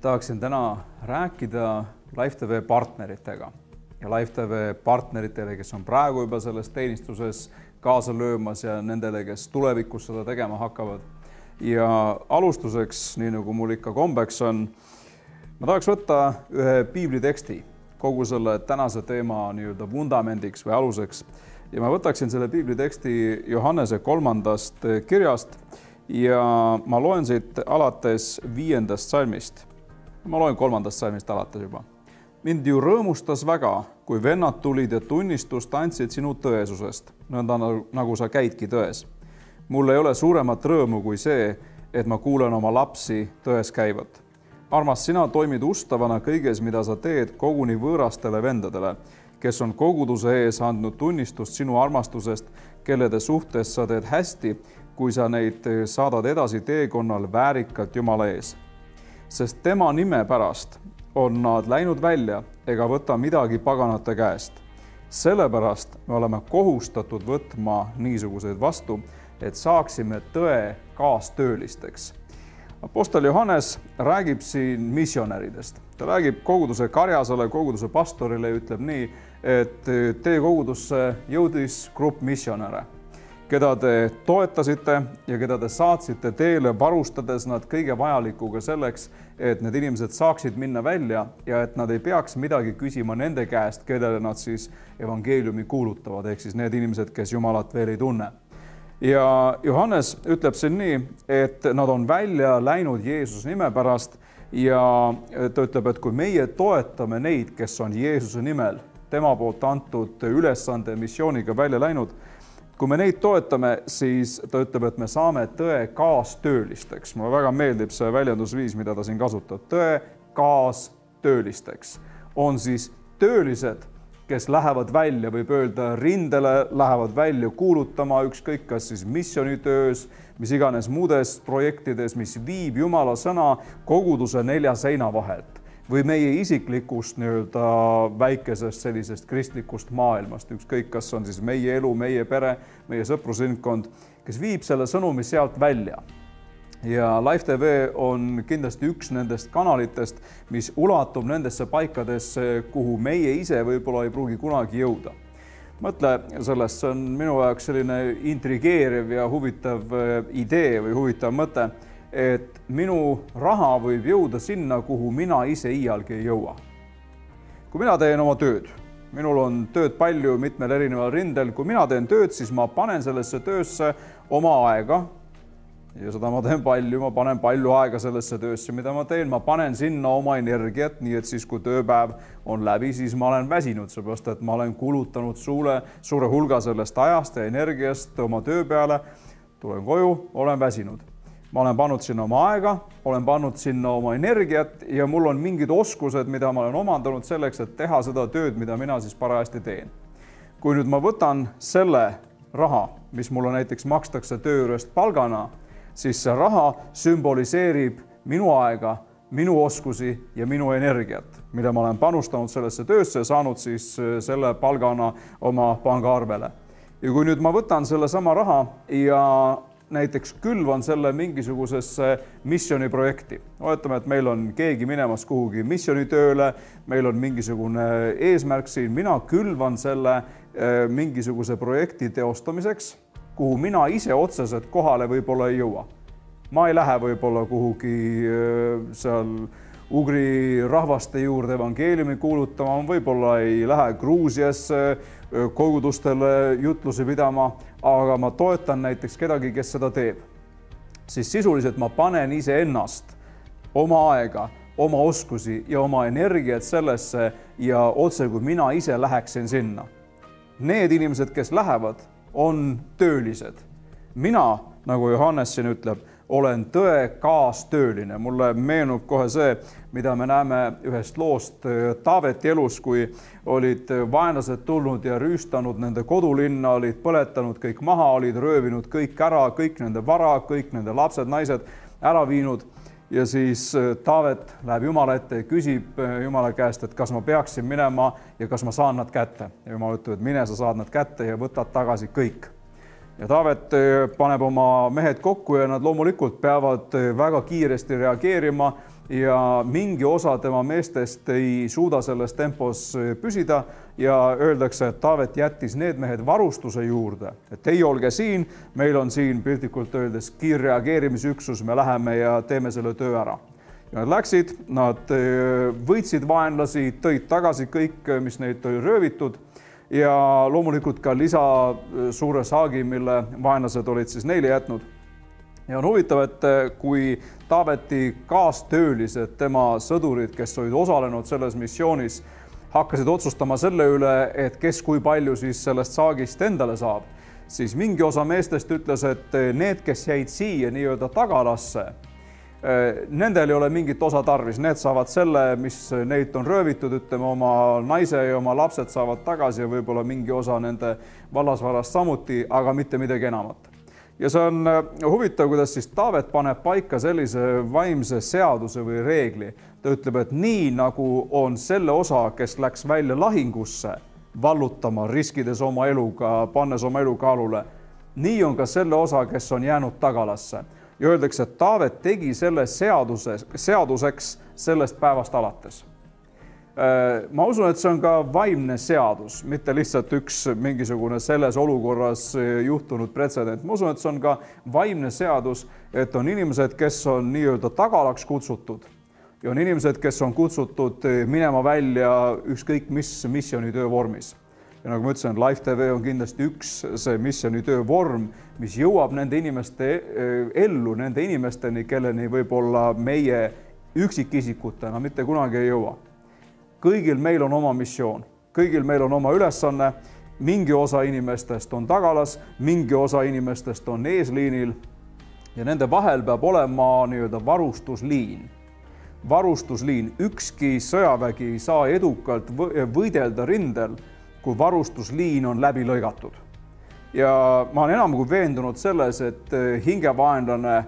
Tahaksin täna rääkida Life TV partneritega ja Life TV partneritele, kes on praegu juba selles teenistuses kaasa löömas ja nendele, kes tulevikus seda tegema hakkavad. Ja alustuseks, nii nagu mul ikka kombeks on, ma tahaks võtta ühe piibliteksti kogu selle tänase teema nii-öelda vundamendiks või aluseks. Ja ma võtaksin selle piibliteksti Johannese 3. kirjast ja ma loen siit alates 5. salmist. Ma loen 3. salmist alates juba. Mind ju rõõmustas väga, kui vennad tulid ja tunnistust andsid sinu tõesusest, nõnda nagu sa käidki tões. Mul ei ole suuremat rõõmu kui see, et ma kuulen oma lapsi tões käivat. Armas, sina toimid ustavana kõiges, mida sa teed koguni võõrastele vendadele, kes on koguduse ees andnud tunnistust sinu armastusest, kellede suhtes sa teed hästi, kui sa neid saadad edasi teekonnal väärikalt Jumala ees. Sest tema nime pärast on nad läinud välja ega võta midagi paganate käest. Sellepärast me oleme kohustatud võtma niisuguseid vastu, et saaksime tõe kaastöölisteks. Apostel Johannes räägib siin missionäridest. Ta räägib koguduse karjasele, koguduse pastorile ja ütleb nii, et teie kogudusse jõudis grupp missionäre, keda te toetasite ja keda te saatsite teele, varustades nad kõige vajalikuga selleks, et need inimesed saaksid minna välja ja et nad ei peaks midagi küsima nende käest, kellele nad siis evangeeliumi kuulutavad, ehk siis need inimesed, kes Jumalat veel ei tunne. Ja Johannes ütleb siin nii, et nad on välja läinud Jeesuse nime pärast ja ta ütleb, et kui meie toetame neid, kes on Jeesuse nimel, tema poolt antud ülesande missiooniga välja läinud, kui me neid toetame, siis ta ütleb, et me saame tõe kaastöölisteks. Mulle väga meeldib see väljendusviis, mida ta siin kasutab. Tõe kaastöölisteks on siis töölised, kes lähevad välja, võib öelda rindele, lähevad välja kuulutama ükskõik kas siis missionitöös, mis iganes muudes projektides, mis viib Jumala sõna koguduse 4 seina vahelt või meie isiklikust nii-öelda väikesest sellisest kristlikust maailmast, ükskõik kas on siis meie elu, meie pere, meie sõprusringkond, kes viib selle sõnumi sealt välja. Ja Life TV on kindlasti üks nendest kanalitest, mis ulatub nendesse paikadesse, kuhu meie ise võib-olla ei pruugi kunagi jõuda. Mõtle sellest, see on minu jaoks selline intrigeeriv ja huvitav idee või huvitav mõte, et minu raha võib jõuda sinna, kuhu mina ise iialgi ei jõua. Kui mina teen oma tööd, minul on tööd palju mitmel erineval rindel, kui mina teen tööd, siis ma panen sellesse töösse oma aega ja seda ma teen palju, ma panen palju aega sellesse töösse, mida ma teen, ma panen sinna oma energiat, nii et siis kui tööpäev on läbi, siis ma olen väsinud, seepärast et ma olen kulutanud suure hulga sellest ajast ja energiast oma töö peale, tulen koju, olen väsinud. Ma olen pannud sinna oma aega, olen pannud sinna oma energiat ja mul on mingid oskused, mida ma olen omandanud selleks, et teha seda tööd, mida mina siis parajasti teen. Kui nüüd ma võtan selle raha, mis mulle näiteks makstakse töö juurest palgana, siis see raha sümboliseerib minu aega, minu oskusi ja minu energiat, mida ma olen panustanud sellesse töösse ja saanud siis selle palgana oma pangaarvele. Ja kui nüüd ma võtan selle sama raha ja näiteks külvan selle mingisugusesse missioniprojekti. Oletame, et meil on keegi minemas kuhugi missionitööle, meil on mingisugune eesmärk siin, mina külvan selle mingisuguse projekti teostamiseks, kuhu mina ise otseselt kohale võib-olla ei jõua. Ma ei lähe võib-olla kuhugi seal ugri rahvaste juurde evangeeliumi kuulutama, võib-olla ei lähe Gruusiasse kogudustele jutlusi pidama, aga ma toetan näiteks kedagi, kes seda teeb. Siis sisuliselt ma panen ise ennast, oma aega, oma oskusi ja oma energiat sellesse ja otse kui mina ise läheksin sinna. Need inimesed, kes lähevad, on töölised. Mina, nagu Johannes siin ütleb, olen tõe kaastööline. Mulle meenub kohe see, mida me näeme ühest loost Taaveti elus, kui olid vaenlased tulnud ja rüüstanud nende kodulinna, olid põletanud kõik maha, olid röövinud kõik ära, kõik nende vara, kõik nende lapsed, naised ära viinud. Ja siis Taavet läheb Jumala ette ja küsib Jumala käest, et kas ma peaksin minema ja kas ma saan nad kätte. Ja Jumal ütleb, et mine, sa saad nad kätte ja võtad tagasi kõik. Ja Taavet paneb oma mehed kokku ja nad loomulikult peavad väga kiiresti reageerima ja mingi osa tema meestest ei suuda selles tempos püsida ja öeldakse, et Taavet jättis need mehed varustuse juurde, et teie olge siin, meil on siin piltlikult öeldes kiirreageerimisüksus, me läheme ja teeme selle töö ära. Ja nad läksid, nad võitsid vaenlasi, tõid tagasi kõik, mis neid oli röövitud ja loomulikult ka lisa suure saagi, mille vaenlased olid siis neile jätnud. Ja on huvitav, et kui Taaveti kaastöölised, tema sõdurid, kes olid osalenud selles missioonis, hakkasid otsustama selle üle, et kes kui palju siis sellest saagist endale saab, siis mingi osa meestest ütles, et need, kes jäid siia nii-öelda tagalasse, nendel ei ole mingit osa tarvis, need saavad selle, mis neilt on röövitud, ütleme oma naise ja oma lapsed saavad tagasi ja võib-olla mingi osa nende vallasvarast samuti, aga mitte midagi enamat. Ja see on huvitav, kuidas siis Taavet paneb paika sellise vaimse seaduse või reegli. Ta ütleb, et nii nagu on selle osa, kes läks välja lahingusse, vallutama, riskides oma eluga, pannes oma elu kaalule, nii on ka selle osa, kes on jäänud tagalasse. Ja öeldakse, et Taavet tegi selle seaduseks sellest päevast alates. Ma usun, et see on ka vaimne seadus, mitte lihtsalt üks mingisugune selles olukorras juhtunud pretsedent. Ma usun, et see on ka vaimne seadus, et on inimesed, kes on nii-öelda tagalaks kutsutud ja on inimesed, kes on kutsutud minema välja ükskõik mis missionitöö vormis. Ja nagu ma ütlesin, Life TV on kindlasti üks see missionitöö vorm, mis jõuab nende inimeste ellu, nende inimesteni, kelleni võib-olla meie üksikisikutena mitte kunagi ei jõua. Kõigil meil on oma missioon, kõigil meil on oma ülesanne, mingi osa inimestest on tagalas, mingi osa inimestest on eesliinil ja nende vahel peab olema nii-öelda varustusliin. Varustusliin, ükski sõjavägi ei saa edukalt võidelda rindel, kui varustusliin on läbi lõigatud. Ja ma olen enam kui veendunud selles, et hingevaenlane,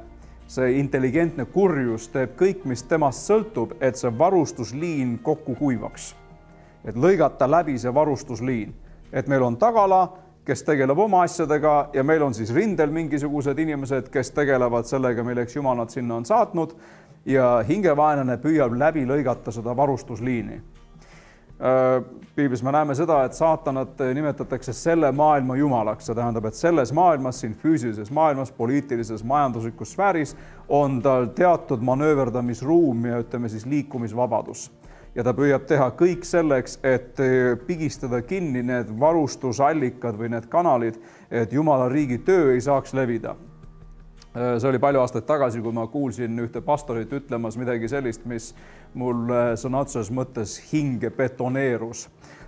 see intelligentne kurjus teeb kõik, mis temast sõltub, et see varustusliin kokku kuivaks. Et lõigata läbi see varustusliin. Et meil on tagala, kes tegeleb oma asjadega ja meil on siis rindel mingisugused inimesed, kes tegelevad sellega, milleks Jumal nad sinna on saatnud ja hingevaenlane püüab läbi lõigata seda varustusliini. Piiblis me näeme seda, et saatanat nimetatakse selle maailma jumalaks. See tähendab, et selles maailmas, siin füüsilises maailmas, poliitilises, majanduslikus sfääris on tal teatud manööverdamisruum ja ütleme siis liikumisvabadus. Ja ta püüab teha kõik selleks, et pigistada kinni need varustusallikad või need kanalid, et Jumala riigi töö ei saaks levida. See oli palju aastaid tagasi, kui ma kuulsin ühte pastorit ütlemas midagi sellist, mis mul sõna otseses mõttes hinge betoneerus.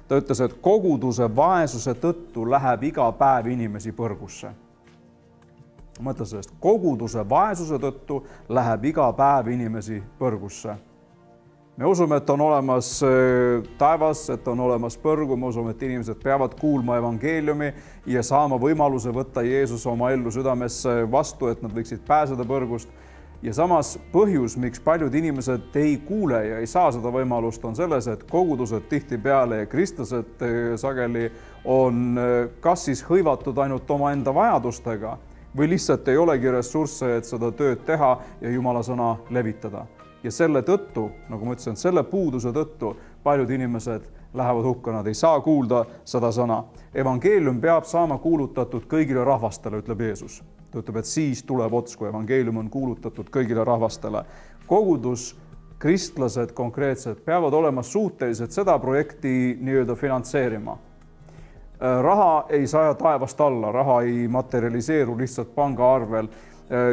Ta ütles, et koguduse vaesuse tõttu läheb iga päev inimesi põrgusse. Mõtle sellest, koguduse vaesuse tõttu läheb iga päev inimesi põrgusse. Me usume, et on olemas taevas, et on olemas põrgu, me usume, et inimesed peavad kuulma evangeeliumi ja saama võimaluse võtta Jeesus oma ellu südamesse vastu, et nad võiksid pääseda põrgust. Ja samas põhjus, miks paljud inimesed ei kuule ja ei saa seda võimalust, on selles, et kogudused tihtipeale ja kristlased sageli on kas siis hõivatud ainult omaenda vajadustega või lihtsalt ei olegi ressursse, et seda tööd teha ja Jumala sõna levitada. Ja selle tõttu, nagu ma ütlesin, selle puuduse tõttu paljud inimesed lähevad hukka, nad ei saa kuulda seda sõna. Evangeelium peab saama kuulutatud kõigile rahvastele, ütleb Jeesus. Ta ütleb, et siis tuleb ots, kui evangeelium on kuulutatud kõigile rahvastele. Kogudus, kristlased konkreetselt peavad olema suutelised seda projekti nii-öelda finantseerima. Raha ei saja taevast alla, raha ei materialiseeru lihtsalt pangaarvel.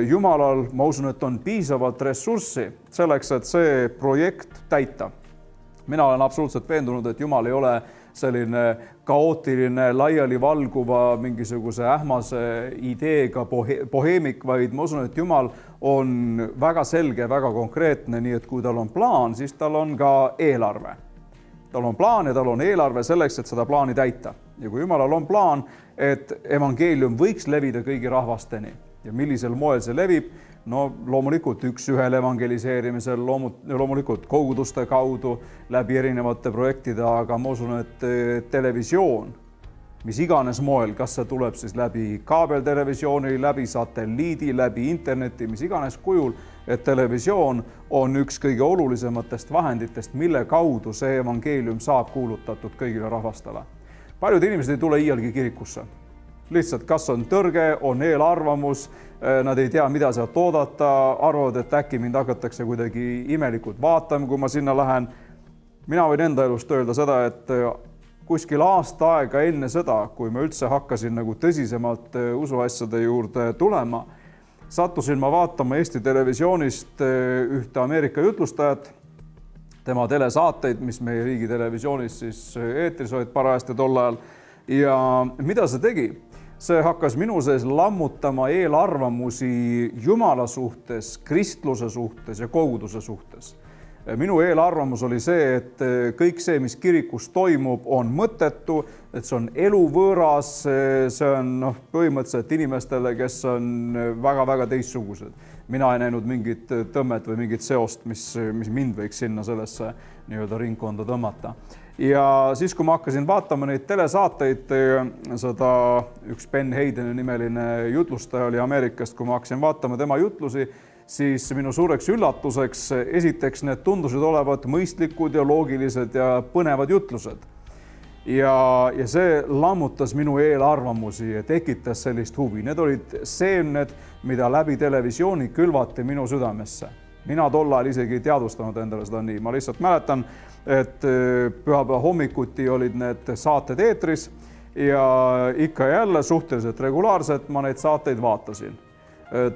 Jumalal, ma usun, et on piisavalt ressurssi selleks, et see projekt täita. Mina olen absoluutselt veendunud, et Jumal ei ole selline kaootiline, laiali valguva mingisuguse ähmase ideega boheemik, vaid ma usun, et Jumal on väga selge, väga konkreetne, nii et kui tal on plaan, siis tal on ka eelarve. Tal on plaan ja tal on eelarve selleks, et seda plaani täita. Ja kui Jumalal on plaan, et evangeelium võiks levida kõigi rahvasteni ja millisel moel see levib, no loomulikult üks-ühel evangeliseerimisel, loomulikult koguduste kaudu läbi erinevate projektide, aga ma usun, et televisioon mis iganes moel, kas see tuleb siis läbi kaabeltelevisiooni, läbi satelliidi, läbi interneti, mis iganes kujul, et televisioon on üks kõige olulisematest vahenditest, mille kaudu see evangeelium saab kuulutatud kõigile rahvastele. Paljud inimesed ei tule iialgi kirikusse. Lihtsalt kas on tõrge, on eelarvamus, nad ei tea, mida sealt oodata, arvavad, et äkki mind hakatakse kuidagi imelikult vaatama, kui ma sinna lähen. Mina võin enda elust öelda seda, et kuskil aasta aega enne seda, kui ma üldse hakkasin nagu tõsisemalt usuasjade juurde tulema, sattusin ma vaatama Eesti televisioonist ühte Ameerika jutlustajat, tema telesaateid, mis meie riigi televisioonis siis eetris olid parajasti tol ajal. Ja mida see tegi? See hakkas minu sees lammutama eelarvamusi Jumala suhtes, kristluse suhtes ja koguduse suhtes. Minu eelarvamus oli see, et kõik see, mis kirikus toimub, on mõttetu, et see on eluvõõras, see on põhimõtteliselt inimestele, kes on väga-väga teistsugused. Mina ei näinud mingit tõmmet või mingit seost, mis mind võiks sinna sellesse nii-öelda ringkonda tõmmata. Ja siis, kui ma hakkasin vaatama neid telesaateid, seda üks Ben Haydeni nimeline jutlustaja oli Ameerikast, kui ma hakkasin vaatama tema jutlusi, siis minu suureks üllatuseks esiteks need tundusid olevat mõistlikud ja loogilised ja põnevad jutlused. Ja see lammutas minu eelarvamusi ja tekitas sellist huvi. Need olid seemned, mida läbi televisiooni külvati minu südamesse. Mina tol ajal isegi ei teadvustanud endale seda nii. Ma lihtsalt mäletan, et pühapäeva hommikuti olid need saated eetris ja ikka jälle suhteliselt regulaarselt ma neid saateid vaatasin.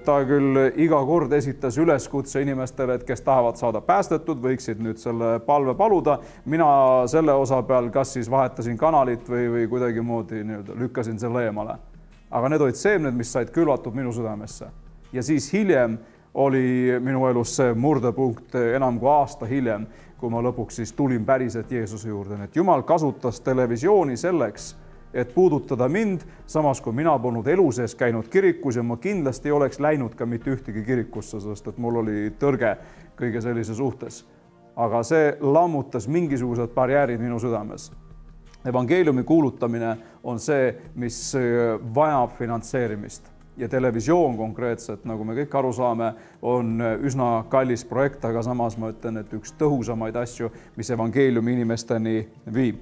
Ta küll iga kord esitas üleskutse inimestele, et kes tahavad saada päästetud, võiksid nüüd selle palve paluda. Mina selle osa peal kas siis vahetasin kanalit või kuidagi moodi lükkasin selle eemale. Aga need olid seemned, mis said külvatud minu südamesse. Ja siis hiljem oli minu elus see murdepunkt enam kui aasta hiljem, kui ma lõpuks siis tulin päriselt Jeesuse juurde. Et Jumal kasutas televisiooni selleks, et puudutada mind, samas kui mina polnud elu sees käinud kirikus ja ma kindlasti ei oleks läinud ka mitte ühtegi kirikusse, sest et mul oli tõrge kõige sellise suhtes. Aga see lammutas mingisugused barjäärid minu südames. Evangeeliumi kuulutamine on see, mis vajab finantseerimist. Ja televisioon konkreetselt, nagu me kõik aru saame, on üsna kallis projekt, aga samas ma ütlen, et üks tõhusamaid asju, mis evangeeliumi inimesteni viib.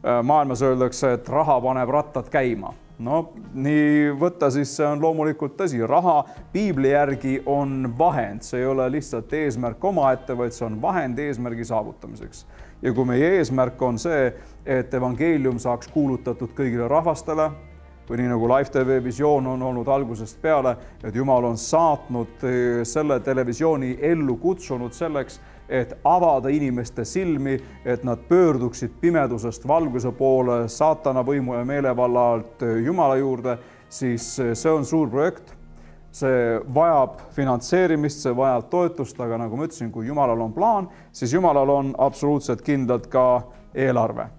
Maailmas öeldakse, et raha paneb rattad käima. No nii võtta siis see on loomulikult tõsi. Raha piibli järgi on vahend, see ei ole lihtsalt eesmärk omaette, vaid see on vahend eesmärgi saavutamiseks. Ja kui meie eesmärk on see, et evangeelium saaks kuulutatud kõigile rahvastele, või nii nagu Live TV visioon on olnud algusest peale, et Jumal on saatnud selle televisiooni ellu kutsunud selleks, et avada inimeste silmi, et nad pöörduksid pimedusest valguse poole, saatana võimu ja meelevalla alt Jumala juurde, siis see on suur projekt. See vajab finantseerimist, see vajab toetust, aga nagu ma ütlesin, kui Jumalal on plaan, siis Jumalal on absoluutselt kindlalt ka eelarve.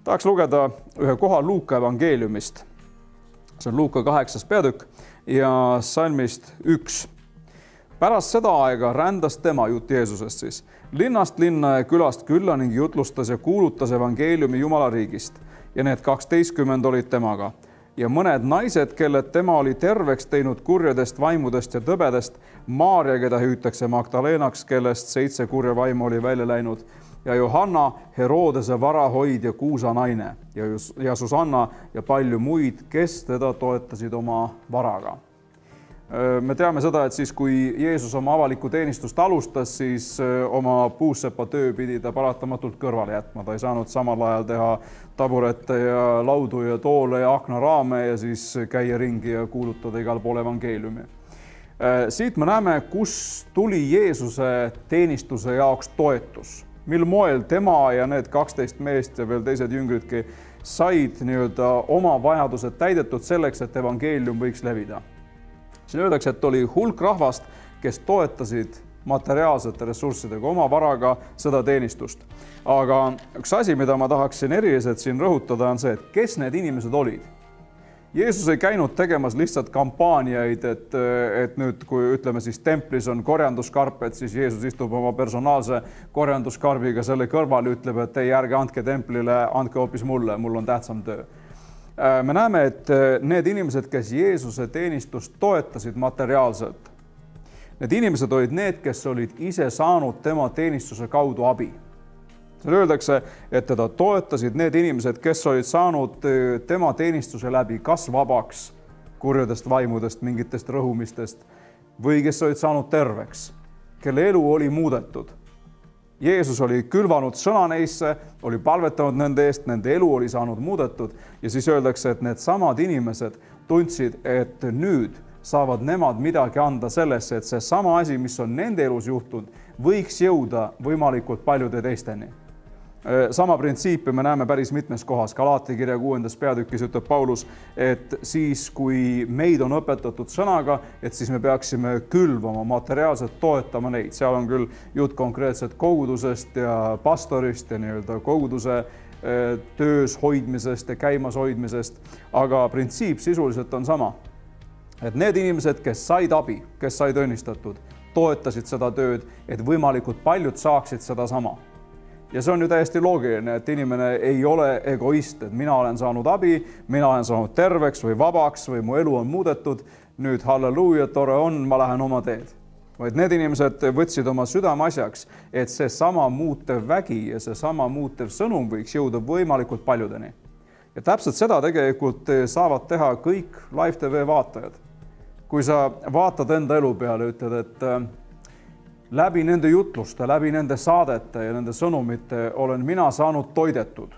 Tahaks lugeda ühe koha Luuka evangeeliumist. See on Luuka 8. peatükk ja salmist 1. Pärast seda aega rändas tema, jutt Jeesusest siis, linnast linna ja külast külla ning jutlustas ja kuulutas evangeeliumi Jumala riigist. Ja need 12 olid temaga. Ja mõned naised, kelled tema oli terveks teinud kurjadest vaimudest ja tõbedest, Maaria, keda hüütakse Magdalenaks, kellest 7 kurja vaimu oli välja läinud, ja Johanna, Herodese varahoidja Kuusa naine ja Susanna ja palju muid, kes teda toetasid oma varaga. Me teame seda, et siis kui Jeesus oma avalikku teenistust alustas, siis oma puussepa töö pidi ta paratamatult kõrvale jätma. Ta ei saanud samal ajal teha taburette ja laudu ja toole ja aknaraame ja siis käia ringi ja kuulutada igal pool evangeeliumi. Siit me näeme, kus tuli Jeesuse teenistuse jaoks toetus. Mil moel tema ja need 12 meest ja veel teised jüngridki said oma vajadused täidetud selleks, et evangeelium võiks levida. Siin öeldakse, et oli hulk rahvast, kes toetasid materiaalsete ressurssidega oma varaga seda teenistust. Aga üks asi, mida ma tahaksin eriliselt siin rõhutada, on see, et kes need inimesed olid. Jeesus ei käinud tegemas lihtsalt kampaaniaid, et nüüd, kui ütleme siis templis on korjanduskarped, siis Jeesus istub oma personaalse korjanduskarbiga selle kõrval ja ütleb, et ei, ärge andke templile, andke hoopis mulle, mul on tähtsam töö. Me näeme, et need inimesed, kes Jeesuse teenistust toetasid materiaalselt, need inimesed olid need, kes olid ise saanud tema teenistuse kaudu abi. Seal öeldakse, et teda toetasid need inimesed, kes olid saanud tema teenistuse läbi kas vabaks kurjadest vaimudest, mingitest rõhumistest või kes olid saanud terveks, kelle elu oli muudetud. Jeesus oli külvanud sõna neisse, oli palvetanud nende eest, nende elu oli saanud muudetud ja siis öeldakse, et need samad inimesed tundsid, et nüüd saavad nemad midagi anda sellesse, et see sama asi, mis on nende elus juhtunud, võiks jõuda võimalikult paljude teisteni. Sama printsiipi me näeme päris mitmes kohas. Galatia kirja 6. peatükis ütleb Paulus, et siis, kui meid on õpetatud sõnaga, et siis me peaksime külvama, materiaalselt toetama neid. Seal on küll jutt konkreetselt kogudusest ja pastorist ja nii-öelda koguduse töös hoidmisest ja käimas hoidmisest, aga printsiip sisuliselt on sama. Et need inimesed, kes said abi, kes said õnnistatud, toetasid seda tööd, et võimalikult paljud saaksid seda sama. Ja see on ju täiesti loogiline, et inimene ei ole egoist, et mina olen saanud abi, mina olen saanud terveks või vabaks või mu elu on muudetud, nüüd halleluuja, tore on, ma lähen oma teed. Vaid need inimesed võtsid oma südame asjaks, et see sama muutev vägi ja see sama muutev sõnum võiks jõuda võimalikult paljudeni. Ja täpselt seda tegelikult saavad teha kõik Live TV vaatajad. Kui sa vaatad enda elu peale, ütled, et läbi nende jutluste, läbi nende saadete ja nende sõnumite olen mina saanud toidetud,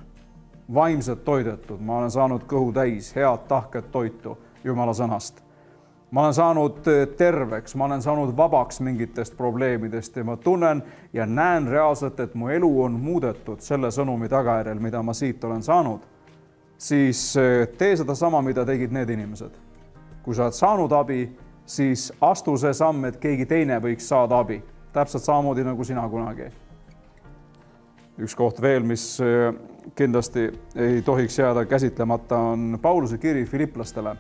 vaimselt toidetud. Ma olen saanud kõhu täis, head tahket toitu Jumala sõnast. Ma olen saanud terveks, ma olen saanud vabaks mingitest probleemidest ja ma tunnen ja näen reaalselt, et mu elu on muudetud selle sõnumi tagajärjel, mida ma siit olen saanud. Siis tee seda sama, mida tegid need inimesed. Kui sa oled saanud abi, siis astu see samm, et keegi teine võiks saada abi. Täpselt samamoodi nagu sina kunagi. Üks koht veel, mis kindlasti ei tohiks jääda käsitlemata, on Pauluse kiri Filiplastele.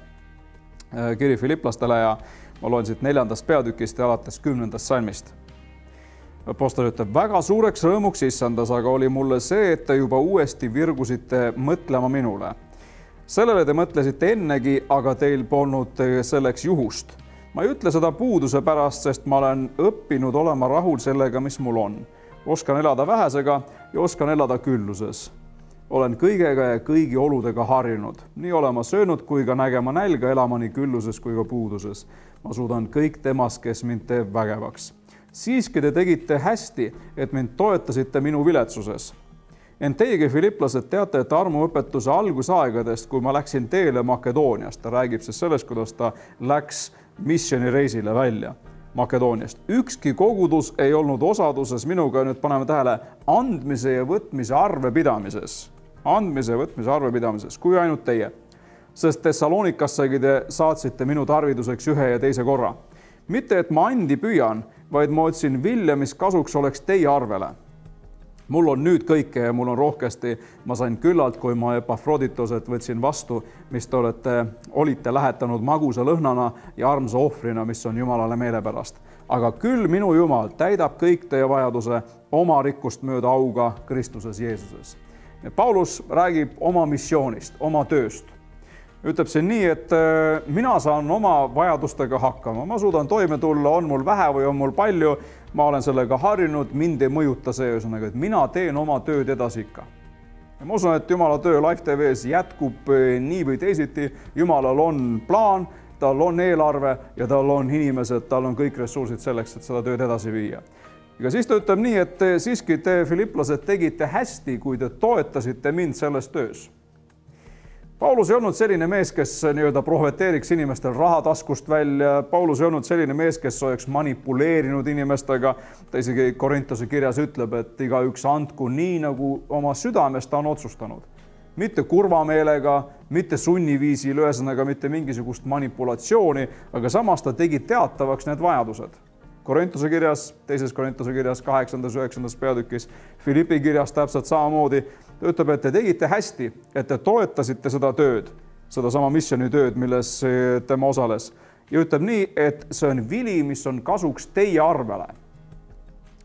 Kiri Filiplastele ja ma loen siit 4. peatükist ja alates 10. salmist. Apostel ütleb, väga suureks rõõmuks issandas, aga oli mulle see, et te juba uuesti virgusite mõtlema minule. Sellele te mõtlesite ennegi, aga teil polnud selleks juhust. Ma ei ütle seda puuduse pärast, sest ma olen õppinud olema rahul sellega, mis mul on. Oskan elada vähesega ja oskan elada külluses. Olen kõigega ja kõigi oludega harjunud. Nii olema söönud kui ka nägema nälga, elama nii külluses kui ka puuduses. Ma suudan kõik temas, kes mind teeb vägevaks. Siiski te tegite hästi, et mind toetasite minu viletsuses. Ent teiegi, filiplased, teate, et armuõpetuse algusaegadest, kui ma läksin teele Makedooniast, ta räägib siis sellest, kuidas ta läks missioonireisile välja Makedooniast. Ükski kogudus ei olnud osaduses minuga, nüüd paneme tähele, andmise ja võtmise arvepidamises. Andmise ja võtmise arvepidamises, kui ainult teie. Sest Thessalonikassegi te saatsite minu tarviduseks ühe ja teise korra. Mitte, et ma andi püüan, vaid ma otsin vilja, mis kasuks oleks teie arvele. Mul on nüüd kõike ja mul on rohkesti. Ma sain küllalt, kui ma Epafroditoset võtsin vastu, mis te olite lähetanud magusa lõhnana ja armsa ohvrina, mis on Jumalale meelepärast. Aga küll minu Jumal täidab kõik teie vajaduse oma rikkust mööda auga Kristuses Jeesuses. Paulus räägib oma missioonist, oma tööst. Ütleb see nii, et mina saan oma vajadustega hakkama. Ma suudan toime tulla, on mul vähe või on mul palju. Ma olen sellega harjunud, mind ei mõjuta see, et mina teen oma tööd edasi ikka. Ja ma usun, et Jumala töö Live TV-s jätkub nii või teisiti. Jumalal on plaan, tal on eelarve ja tal on inimesed, tal on kõik ressursid selleks, et seda tööd edasi viia. Ja siis ta ütleb nii, et siiski te, filiplased, tegite hästi, kui te toetasite mind selles töös. Paulus ei olnud selline mees, kes nii-öelda prohveteeriks inimestel raha taskust välja. Paulus ei olnud selline mees, kes oleks manipuleerinud inimestega. Ta isegi Korintuse kirjas ütleb, et igaüks andku nii, nagu oma südames ta on otsustanud. Mitte kurva meelega, mitte sunniviisil, ühesõnaga mitte mingisugust manipulatsiooni, aga samas ta tegi teatavaks need vajadused. Korintuse kirjas, 2. Korintuse kirjas, 8. ja 9. peatükis, Filippi kirjas täpselt samamoodi. Ta ütleb, et te tegite hästi, et te toetasite seda tööd, seda sama missionitööd, milles tema osales. Ja ütleb nii, et see on vili, mis on kasuks teie arvele.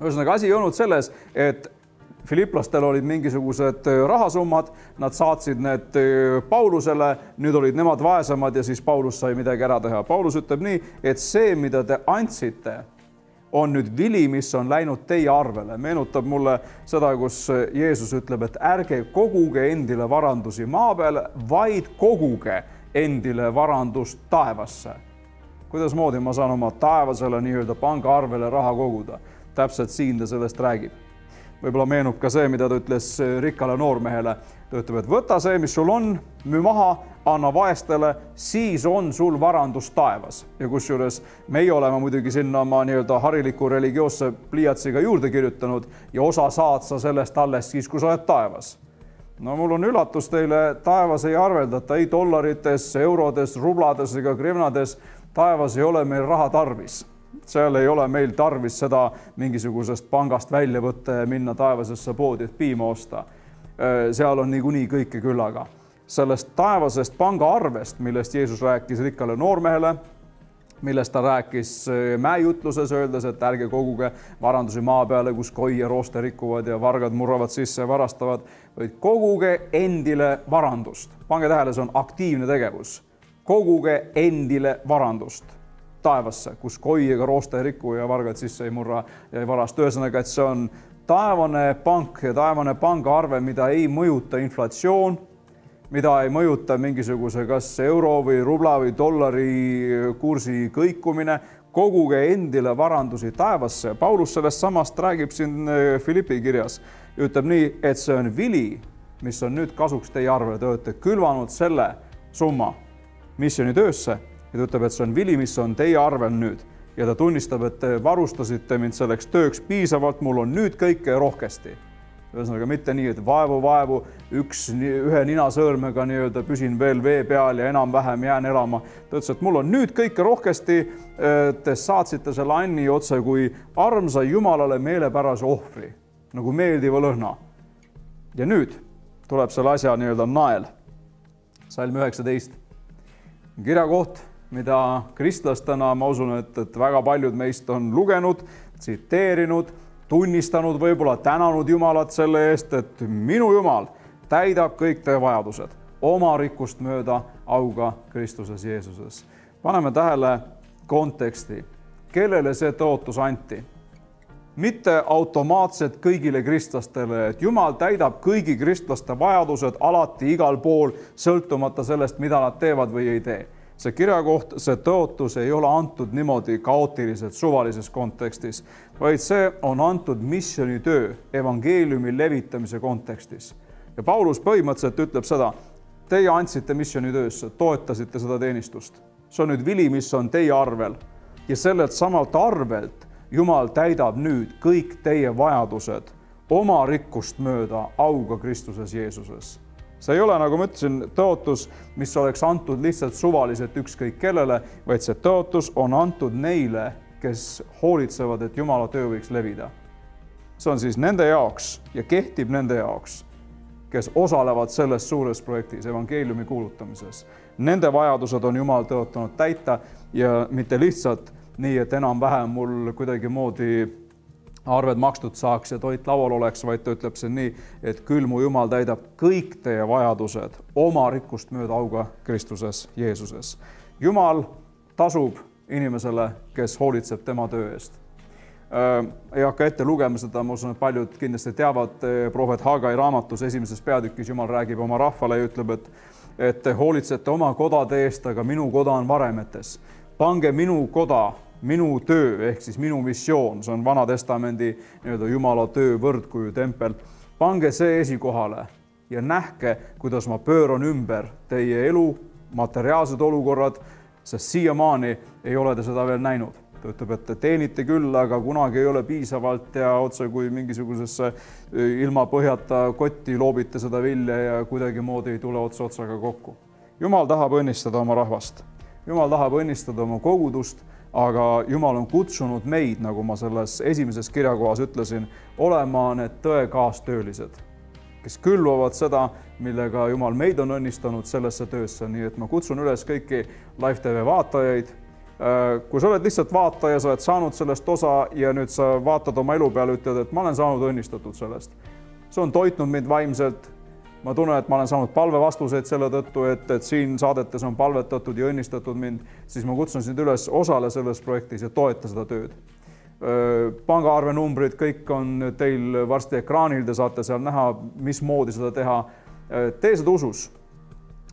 Ühesõnaga, asi ei olnud selles, et Filiplastel olid mingisugused rahasummad, nad saatsid need Paulusele, nüüd olid nemad vaesemad ja siis Paulus sai midagi ära teha. Paulus ütleb nii, et see, mida te andsite, on nüüd vili, mis on läinud teie arvele. Meenutab mulle seda, kus Jeesus ütleb, et ärge koguge endile varandusi maa peale, vaid koguge endile varandust taevasse. Kuidasmoodi ma saan oma taevasele nii-öelda pangaarvele raha koguda? Täpselt siin ta sellest räägib. Võib-olla meenub ka see, mida ta ütles rikkale noormehele. Ta ütleb, et võta see, mis sul on, müü maha, anna vaestele, siis on sul varandus taevas. Ja kusjuures meie oleme muidugi sinna oma nii-öelda hariliku religioosse pliiatsiga juurde kirjutanud ja osa saad sa sellest alles siis, kui sa oled taevas. No mul on üllatus teile, taevas ei arveldata ei dollarites, eurodes, rublades ega grivnades. Taevas ei ole meil raha tarvis. Seal ei ole meil tarvis seda mingisugusest pangast välja võtta ja minna taevasesse poodi, et piima osta. Seal on niikuinii kõike küllaga. Sellest taevasest pangaarvest, millest Jeesus rääkis rikkale noormehele, millest ta rääkis mäejutluses, öeldes, et ärge koguge varandusi maa peale, kus koi ja rooste rikuvad ja vargad murravad sisse ja varastavad, vaid koguge endile varandust. Pange tähele, see on aktiivne tegevus. Koguge endile varandust taevasse, kus koi ega rooste ei riku ja vargad sisse ei murra ja ei varasta. Ühesõnaga, et see on taevane pank ja taevane pangaarve, mida ei mõjuta inflatsioon, mida ei mõjuta mingisuguse kas euro või rubla või dollari kursi kõikumine. Koguge endile varandusi taevasse. Paulus sellest samast räägib siin Filippi kirjas. Ütleb nii, et see on vili, mis on nüüd kasuks teie arvele. Te olete külvanud selle summa missioonitöösse. Ja ta ütleb, et see on vili, mis on teie arvel nüüd. Ja ta tunnistab, et te varustasite mind selleks tööks piisavalt, mul on nüüd kõike rohkesti. Ühesõnaga mitte nii, et vaevu, ühe ninasõõrmega nii-öelda püsin veel vee peal ja enam-vähem jään elama. Ta ütles, et mul on nüüd kõike rohkesti, te saatsite selle Anni otse kui armsa Jumalale meelepärase ohvri, nagu meeldiva lõhna. Ja nüüd tuleb selle asja nii-öelda nael. Salm 19. Kirjakoht, mida kristlastena, ma usun, et väga paljud meist on lugenud, tsiteerinud, tunnistanud, võib-olla tänanud Jumalat selle eest, et minu Jumal täidab kõik teie vajadused oma rikkust mööda auga Kristuses Jeesuses. Paneme tähele konteksti, kellele see tõotus anti. Mitte automaatselt kõigile kristlastele, et Jumal täidab kõigi kristlaste vajadused alati igal pool, sõltumata sellest, mida nad teevad või ei tee. See kirjakoht, see tõotus ei ole antud niimoodi kaootiliselt suvalises kontekstis, vaid see on antud missionitöö evangeeliumi levitamise kontekstis. Ja Paulus põhimõtteliselt ütleb seda, teie andsite missionitöösse, toetasite seda teenistust. See on nüüd vili, mis on teie arvel ja sellelt samalt arvelt Jumal täidab nüüd kõik teie vajadused oma rikkust mööda auga Kristuses Jeesuses. See ei ole, nagu ma ütlesin, tõotus, mis oleks antud lihtsalt suvaliselt ükskõik kellele, vaid see tõotus on antud neile, kes hoolitsevad, et Jumala töö võiks levida. See on siis nende jaoks ja kehtib nende jaoks, kes osalevad selles suures projektis, evangeeliumi kuulutamises. Nende vajadused on Jumal tõotanud täita ja mitte lihtsalt nii, et enam-vähem mul kuidagi moodi arved makstud saaks ja toit laual oleks, vaid ta ütleb see nii, et küll mu Jumal täidab kõik teie vajadused oma rikkust mööda auga Kristuses Jeesuses. Jumal tasub inimesele, kes hoolitseb tema töö eest. Ei hakka ette lugema seda, ma usun, et paljud kindlasti teavad, prohvet Hagai raamatus esimeses peatükis Jumal räägib oma rahvale ja ütleb, et te hoolitsete oma kodade eest, aga minu koda on varemetes. Pange minu koda, minu töö ehk siis minu missioon, see on Vana Testamendi nii-öelda Jumala töö võrdkuju tempel. Pange see esikohale ja nähke, kuidas ma pööran ümber teie elu, materiaalsed olukorrad, sest siiamaani ei ole te seda veel näinud. Ta ütleb, et te teenite küll, aga kunagi ei ole piisavalt ja otse kui mingisugusesse ilma põhjata kotti loobite seda vilja ja kuidagi moodi ei tule otsaga kokku. Jumal tahab õnnistada oma rahvast. Jumal tahab õnnistada oma kogudust, aga Jumal on kutsunud meid, nagu ma selles esimeses kirjakohas ütlesin, olema need tõe kaastöölised, kes külvavad seda, millega Jumal meid on õnnistanud sellesse töösse. Nii et ma kutsun üles kõiki Live TV vaatajaid. Kui sa oled lihtsalt vaataja, sa oled saanud sellest osa ja nüüd sa vaatad oma elu peale, ütled, et ma olen saanud õnnistatud sellest. see on toitnud mind vaimselt. Ma tunnen, et ma olen saanud palvevastuseid selle tõttu, et siin saadetes on palvetatud ja õnnistatud mind, siis ma kutsun sind üles osale selles projektis ja toeta seda tööd. Pangaarve numbrid, kõik on teil varsti ekraanil, te saate seal näha, mismoodi seda teha. Tee seda usus.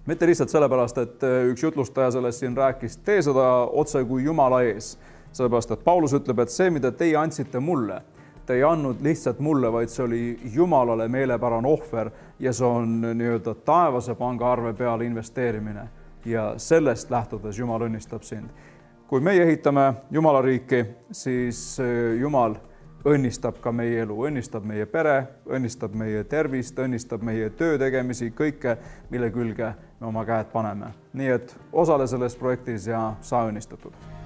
Mitte lihtsalt sellepärast, et üks jutlustaja sellest siin rääkis, tee seda otse kui Jumala ees. Sellepärast, et Paulus ütleb, et see, mida teie andsite mulle, te ei andnud lihtsalt mulle, vaid see oli Jumalale meelepärane ohver ja see on nii-öelda taevase pangaarve peale investeerimine ja sellest lähtudes Jumal õnnistab sind. Kui meie ehitame Jumala riiki, siis Jumal õnnistab ka meie elu, õnnistab meie pere, õnnistab meie tervist, õnnistab meie töö tegemisi, kõike, mille külge me oma käed paneme. Nii et osale selles projektis ja saa õnnistatud.